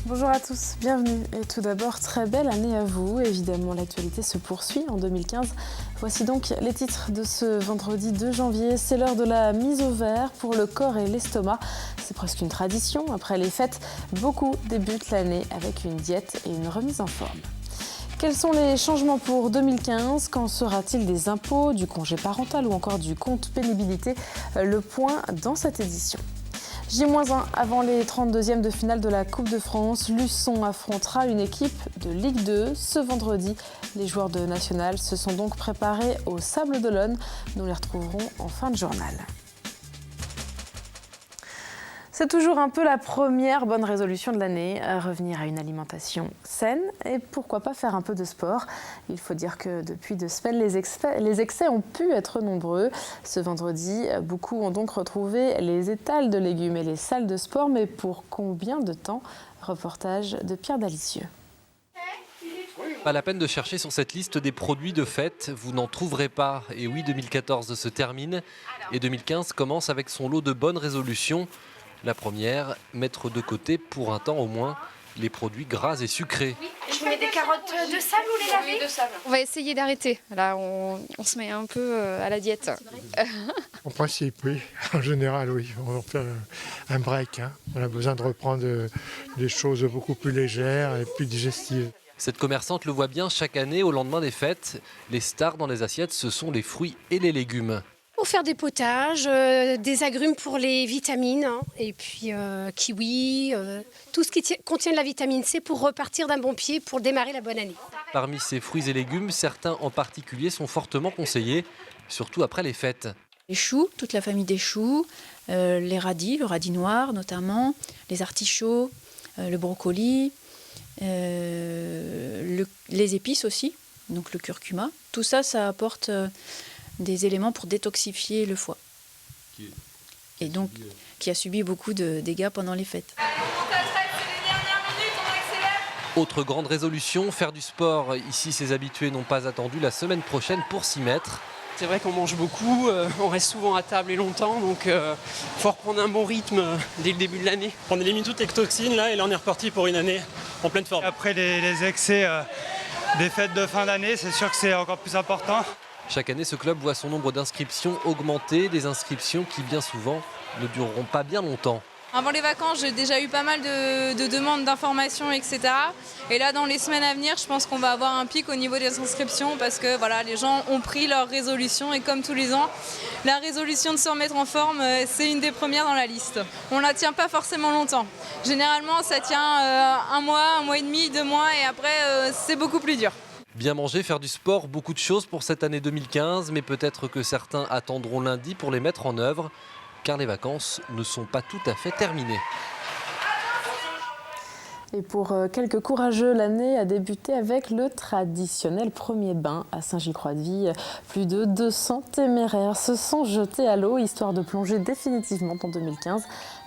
Bonjour à tous, bienvenue et tout d'abord très belle année à vous. Évidemment l'actualité se poursuit en 2015. Voici donc les titres de ce vendredi 2 janvier. C'est l'heure de la mise au vert pour le corps et l'estomac. C'est presque une tradition. Après les fêtes, beaucoup débutent l'année avec une diète et une remise en forme. Quels sont les changements pour 2015 ? Qu'en sera-t-il des impôts, du congé parental ou encore du compte pénibilité ? Le point dans cette édition. J-1 avant les 32e de finale de la Coupe de France, Luçon affrontera une équipe de Ligue 2 ce vendredi. Les joueurs de National se sont donc préparés au Sables d'Olonne. Nous les retrouverons en fin de journal. C'est toujours un peu la première bonne résolution de l'année, revenir à une alimentation saine et pourquoi pas faire un peu de sport. Il faut dire que depuis 2 semaines, les excès ont pu être nombreux. Ce vendredi, beaucoup ont donc retrouvé les étals de légumes et les salles de sport, mais pour combien de temps ? Reportage de Pierre Dalicieux. Pas la peine de chercher sur cette liste des produits de fête, vous n'en trouverez pas. Et oui, 2014 se termine et 2015 commence avec son lot de bonnes résolutions. La première, mettre de côté pour un temps au moins les produits gras et sucrés. Je mets des carottes de sable ou les laver de sable. On va essayer d'arrêter. Là, on se met un peu à la diète. En principe, oui. En général, oui. On va faire un break. On a besoin de reprendre des choses beaucoup plus légères et plus digestives. Cette commerçante le voit bien chaque année au lendemain des fêtes. Les stars dans les assiettes, ce sont les fruits et les légumes. Pour faire des potages, des agrumes pour les vitamines, et puis kiwi, tout ce qui contient de la vitamine C pour repartir d'un bon pied pour démarrer la bonne année. Parmi ces fruits et légumes, certains en particulier sont fortement conseillés, surtout après les fêtes. Les choux, toute la famille des choux, les radis, le radis noir notamment, les artichauts, le brocoli, les épices aussi, donc le curcuma. Tout ça, ça apporte des éléments pour détoxifier le foie. Et donc, qui a subi beaucoup de dégâts pendant les fêtes. Autre grande résolution, faire du sport. Ici, ces habitués n'ont pas attendu la semaine prochaine pour s'y mettre. C'est vrai qu'on mange beaucoup, on reste souvent à table et longtemps, donc il faut reprendre un bon rythme dès le début de l'année. On élimine toutes les toxines là et là on est reparti pour une année en pleine forme. Après les excès des fêtes de fin d'année, c'est sûr que c'est encore plus important. Chaque année, ce club voit son nombre d'inscriptions augmenter, des inscriptions qui bien souvent ne dureront pas bien longtemps. Avant les vacances, j'ai déjà eu pas mal de demandes d'informations, etc. Et là, dans les semaines à venir, je pense qu'on va avoir un pic au niveau des inscriptions parce que voilà, les gens ont pris leur résolution et comme tous les ans, la résolution de se remettre en forme, c'est une des premières dans la liste. On ne la tient pas forcément longtemps. Généralement, ça tient un mois et demi, 2 mois et après, c'est beaucoup plus dur. Bien manger, faire du sport, beaucoup de choses pour cette année 2015, mais peut-être que certains attendront lundi pour les mettre en œuvre, car les vacances ne sont pas tout à fait terminées. Et pour quelques courageux, l'année a débuté avec le traditionnel premier bain à Saint-Gilles-Croix-de-Vie. Plus de 200 téméraires se sont jetés à l'eau, histoire de plonger définitivement en 2015.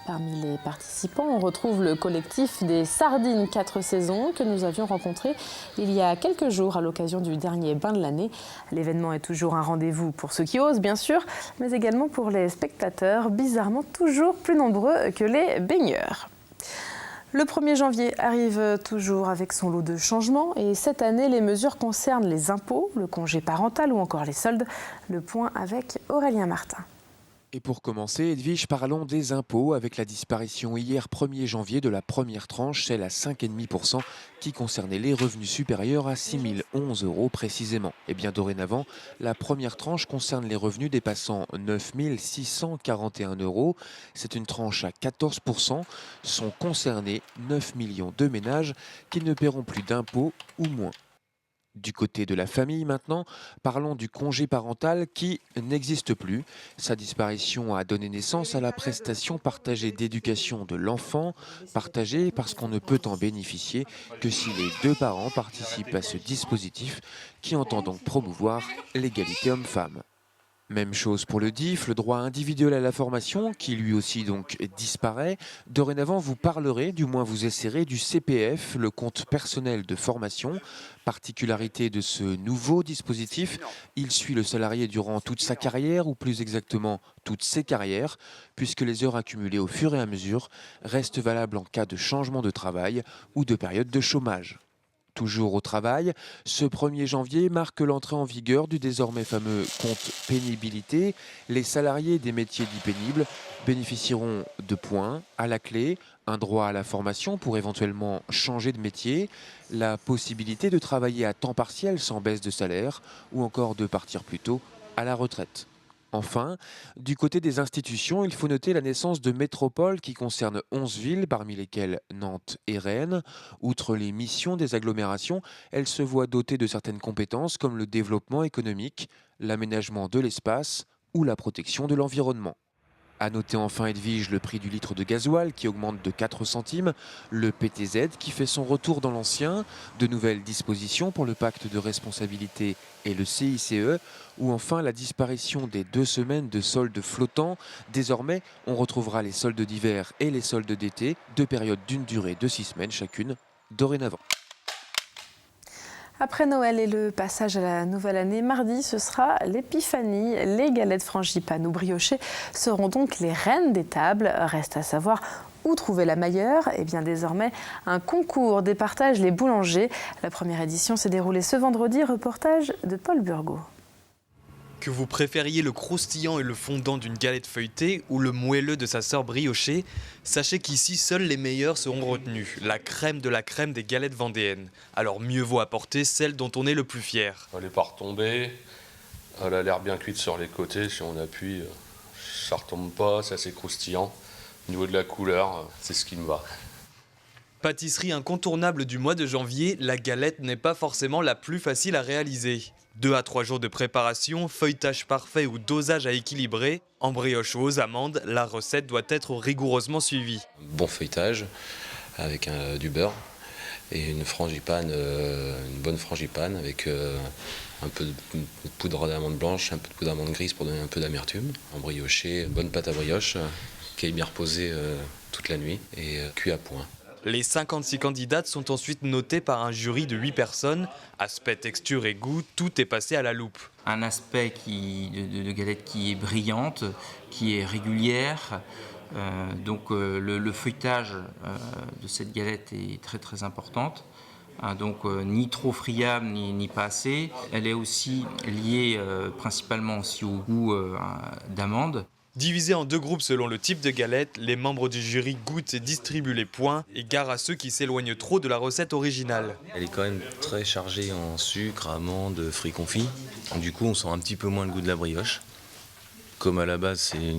Parmi les participants, on retrouve le collectif des Sardines 4 saisons que nous avions rencontré il y a quelques jours à l'occasion du dernier bain de l'année. L'événement est toujours un rendez-vous pour ceux qui osent, bien sûr, mais également pour les spectateurs, bizarrement toujours plus nombreux que les baigneurs. Le 1er janvier arrive toujours avec son lot de changements et cette année, les mesures concernent les impôts, le congé parental ou encore les soldes. Le point avec Aurélien Martin. Et pour commencer, Edwige, parlons des impôts avec la disparition hier 1er janvier de la première tranche, celle à 5,5% qui concernait les revenus supérieurs à 6 011 € précisément. Et bien dorénavant, la première tranche concerne les revenus dépassant 9 641 €. C'est une tranche à 14%. Sont concernés 9 millions de ménages qui ne paieront plus d'impôts ou moins. Du côté de la famille maintenant, parlons du congé parental qui n'existe plus. Sa disparition a donné naissance à la prestation partagée d'éducation de l'enfant, partagée parce qu'on ne peut en bénéficier que si les 2 parents participent à ce dispositif qui entend donc promouvoir l'égalité homme-femme. Même chose pour le DIF, le droit individuel à la formation, qui lui aussi donc disparaît. Dorénavant, vous parlerez, du moins vous essaierez, du CPF, le compte personnel de formation. Particularité de ce nouveau dispositif, il suit le salarié durant toute sa carrière, ou plus exactement toutes ses carrières, puisque les heures accumulées au fur et à mesure restent valables en cas de changement de travail ou de période de chômage. Toujours au travail, ce 1er janvier marque l'entrée en vigueur du désormais fameux compte pénibilité. Les salariés des métiers dits pénibles bénéficieront de points à la clé, un droit à la formation pour éventuellement changer de métier, la possibilité de travailler à temps partiel sans baisse de salaire ou encore de partir plus tôt à la retraite. Enfin, du côté des institutions, il faut noter la naissance de métropoles qui concernent 11 villes, parmi lesquelles Nantes et Rennes. Outre les missions des agglomérations, elles se voient dotées de certaines compétences comme le développement économique, l'aménagement de l'espace ou la protection de l'environnement. À noter enfin, Edwige, le prix du litre de gasoil qui augmente de 4 centimes, le PTZ qui fait son retour dans l'ancien, de nouvelles dispositions pour le pacte de responsabilité et le CICE, ou enfin la disparition des 2 semaines de soldes flottants. Désormais, on retrouvera les soldes d'hiver et les soldes d'été, 2 périodes d'une durée de 6 semaines chacune, dorénavant. Après Noël et le passage à la nouvelle année, mardi, ce sera l'épiphanie. Les galettes frangipane ou briochées seront donc les reines des tables. Reste à savoir où trouver la meilleure. Et bien désormais, un concours départage les boulangers. La première édition s'est déroulée ce vendredi. Reportage de Paul Burgot. Que vous préfériez le croustillant et le fondant d'une galette feuilletée ou le moelleux de sa sœur briochée, sachez qu'ici seuls les meilleurs seront retenus, la crème de la crème des galettes vendéennes. Alors mieux vaut apporter celle dont on est le plus fier. Elle n'est pas retombée, elle a l'air bien cuite sur les côtés, si on appuie, ça retombe pas, c'est assez croustillant. Au niveau de la couleur, c'est ce qui me va. Pâtisserie incontournable du mois de janvier, la galette n'est pas forcément la plus facile à réaliser. 2 à 3 jours de préparation, feuilletage parfait ou dosage à équilibrer, en brioche ou aux amandes, la recette doit être rigoureusement suivie. Bon feuilletage avec du beurre et une frangipane, une bonne frangipane avec un peu de poudre d'amande blanche, un peu de poudre d'amande grise pour donner un peu d'amertume. En brioché, une bonne pâte à brioche qui est bien reposée toute la nuit et cuit à point. Les 56 candidates sont ensuite notées par un jury de 8 personnes. Aspect, texture et goût, tout est passé à la loupe. Un aspect de galette qui est brillante, qui est régulière. Donc le feuilletage de cette galette est très très importante. Donc ni trop friable ni pas assez. Elle est aussi liée principalement aussi au goût d'amande. Divisés en 2 groupes selon le type de galette, les membres du jury goûtent et distribuent les points et gare à ceux qui s'éloignent trop de la recette originale. Elle est quand même très chargée en sucre, amandes, fruits confits. Du coup, on sent un petit peu moins le goût de la brioche. Comme à la base, c'est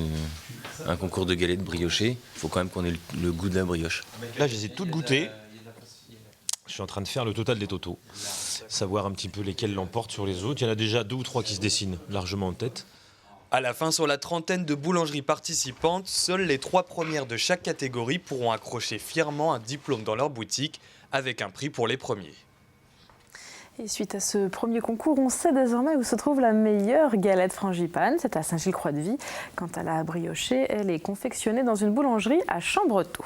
un concours de galettes briochées, il faut quand même qu'on ait le goût de la brioche. Là, je les ai toutes goûtées. Je suis en train de faire le total des totaux. Savoir un petit peu lesquels l'emportent sur les autres. Il y en a déjà 2 ou 3 qui se dessinent largement en tête. À la fin, sur la trentaine de boulangeries participantes, seules les 3 premières de chaque catégorie pourront accrocher fièrement un diplôme dans leur boutique, avec un prix pour les premiers. Et suite à ce premier concours, on sait désormais où se trouve la meilleure galette frangipane. C'est à Saint-Gilles-Croix-de-Vie. Quant à la briochée, elle est confectionnée dans une boulangerie à Chambretot.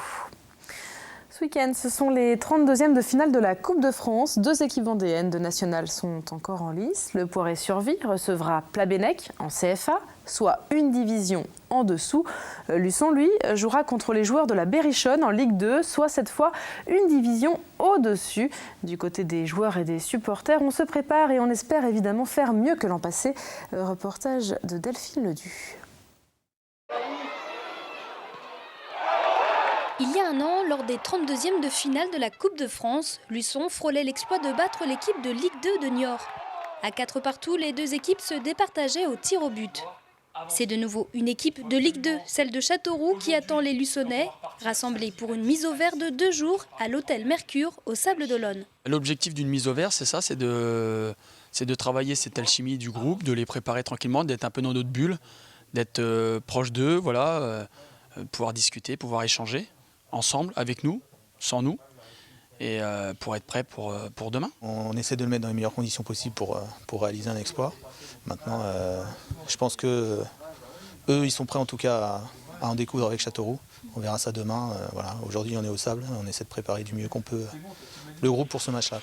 Ce week-end, ce sont les 32e de finale de la Coupe de France. 2 équipes vendéennes de nationales sont encore en lice. Le Poiré-sur-Vie recevra Plabennec en CFA, soit une division en dessous. Luçon, lui, jouera contre les joueurs de la Berrichonne en Ligue 2, soit cette fois une division au-dessus. Du côté des joueurs et des supporters, on se prépare et on espère évidemment faire mieux que l'an passé. Reportage de Delphine Ledu. Il y a un an, lors des 32e de finale de la Coupe de France, Luçon frôlait l'exploit de battre l'équipe de Ligue 2 de Niort. À 4 partout, les 2 équipes se départageaient au tir au but. C'est de nouveau une équipe de Ligue 2, celle de Châteauroux, qui attend les Luçonnais, rassemblés pour une mise au vert de 2 jours à l'hôtel Mercure au Sables-d'Olonne. L'objectif d'une mise au vert, c'est ça, c'est de travailler cette alchimie du groupe, de les préparer tranquillement, d'être un peu dans notre bulle, d'être proche d'eux, voilà, pouvoir discuter, pouvoir échanger ensemble, avec nous, sans nous, et pour être prêt pour demain. On essaie de le mettre dans les meilleures conditions possibles pour réaliser un exploit. Maintenant, je pense que eux, ils sont prêts en tout cas à en découdre avec Châteauroux. On verra ça demain. Voilà. Aujourd'hui, on est au sable. On essaie de préparer du mieux qu'on peut le groupe pour ce match-là.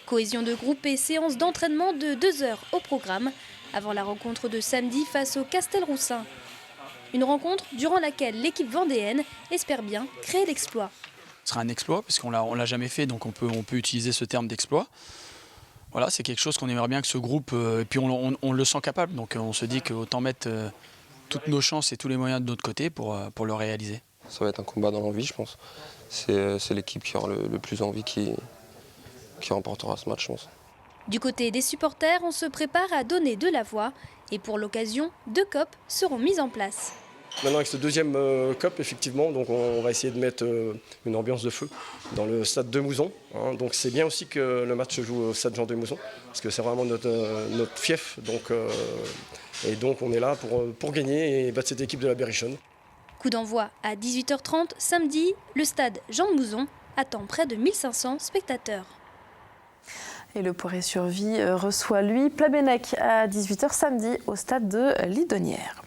Cohésion de groupe et séance d'entraînement de 2 heures au programme avant la rencontre de samedi face au Castelroussin. Une rencontre durant laquelle l'équipe vendéenne espère bien créer l'exploit. Ce sera un exploit parce qu'on l'a jamais fait, donc on peut utiliser ce terme d'exploit. Voilà, c'est quelque chose qu'on aimerait bien que ce groupe, et puis on le sent capable, donc on se dit qu'autant mettre toutes nos chances et tous les moyens de notre côté pour le réaliser. Ça va être un combat dans l'envie, je pense. C'est l'équipe qui aura le plus envie qui remportera ce match, je pense. Du côté des supporters, on se prépare à donner de la voix et pour l'occasion, 2 COP seront mises en place. Maintenant avec ce deuxième COP, effectivement, donc on va essayer de mettre une ambiance de feu dans le stade de Mouzon. Hein. Donc c'est bien aussi que le match se joue au stade Jean de Mouzon, parce que c'est vraiment notre fief. Et donc on est là pour gagner et battre cette équipe de la Berrichonne. Coup d'envoi à 18h30 samedi, le stade Jean de Mouzon attend près de 1500 spectateurs. Et le Poiré-sur-Vie reçoit, lui, Plabennec à 18h samedi au stade de Lidonnière.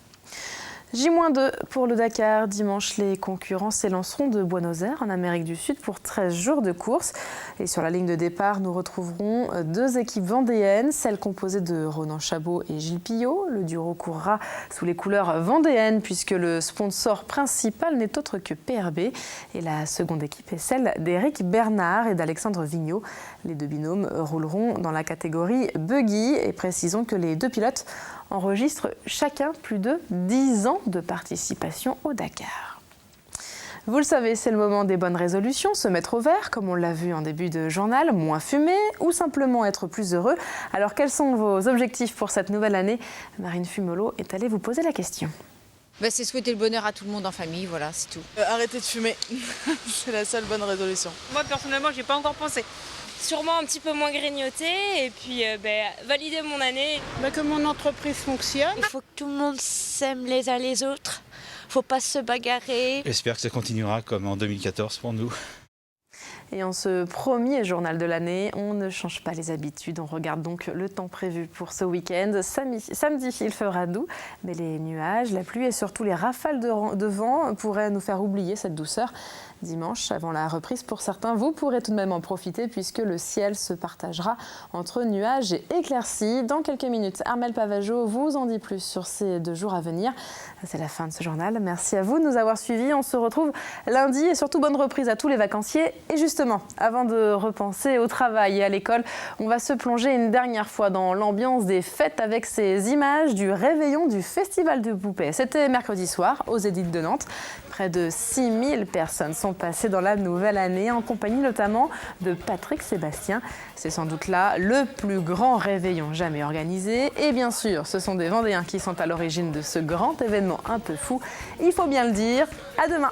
J-2 pour le Dakar. Dimanche, les concurrents s'élanceront de Buenos Aires en Amérique du Sud pour 13 jours de course. Et sur la ligne de départ, nous retrouverons 2 équipes vendéennes, celle composée de Ronan Chabot et Gilles Pillot. Le duo courra sous les couleurs vendéennes puisque le sponsor principal n'est autre que PRB. Et la seconde équipe est celle d'Éric Bernard et d'Alexandre Vigneault. Les 2 binômes rouleront dans la catégorie buggy. Et précisons que les 2 pilotes enregistrent chacun plus de 10 ans de participation au Dakar. Vous le savez, c'est le moment des bonnes résolutions, se mettre au vert, comme on l'a vu en début de journal, moins fumer ou simplement être plus heureux. Alors quels sont vos objectifs pour cette nouvelle année? Marine Fumelot est allée vous poser la question. C'est souhaiter le bonheur à tout le monde en famille, voilà, c'est tout. Arrêter de fumer, c'est la seule bonne résolution. Moi personnellement, j'ai pas encore pensé. Sûrement un petit peu moins grignoter et puis valider mon année. Que mon entreprise fonctionne. Il faut que tout le monde s'aime les uns les autres. Faut pas se bagarrer. J'espère que ça continuera comme en 2014 pour nous. Et en ce premier journal de l'année, on ne change pas les habitudes. On regarde donc le temps prévu pour ce week-end. Samedi, il fera doux, mais les nuages, la pluie et surtout les rafales de vent pourraient nous faire oublier cette douceur. Dimanche, avant la reprise pour certains, vous pourrez tout de même en profiter puisque le ciel se partagera entre nuages et éclaircies. Dans quelques minutes, Armelle Pavageau vous en dit plus sur ces 2 jours à venir. C'est la fin de ce journal. Merci à vous de nous avoir suivis. On se retrouve lundi et surtout bonne reprise à tous les vacanciers. Et justement, avant de repenser au travail et à l'école, on va se plonger une dernière fois dans l'ambiance des fêtes avec ces images du réveillon du Festival de Poupées. C'était mercredi soir aux Zénith de Nantes. Près de 6000 personnes sont passées dans la nouvelle année en compagnie notamment de Patrick Sébastien. C'est sans doute là le plus grand réveillon jamais organisé. Et bien sûr, ce sont des Vendéens qui sont à l'origine de ce grand événement un peu fou. Il faut bien le dire. À demain.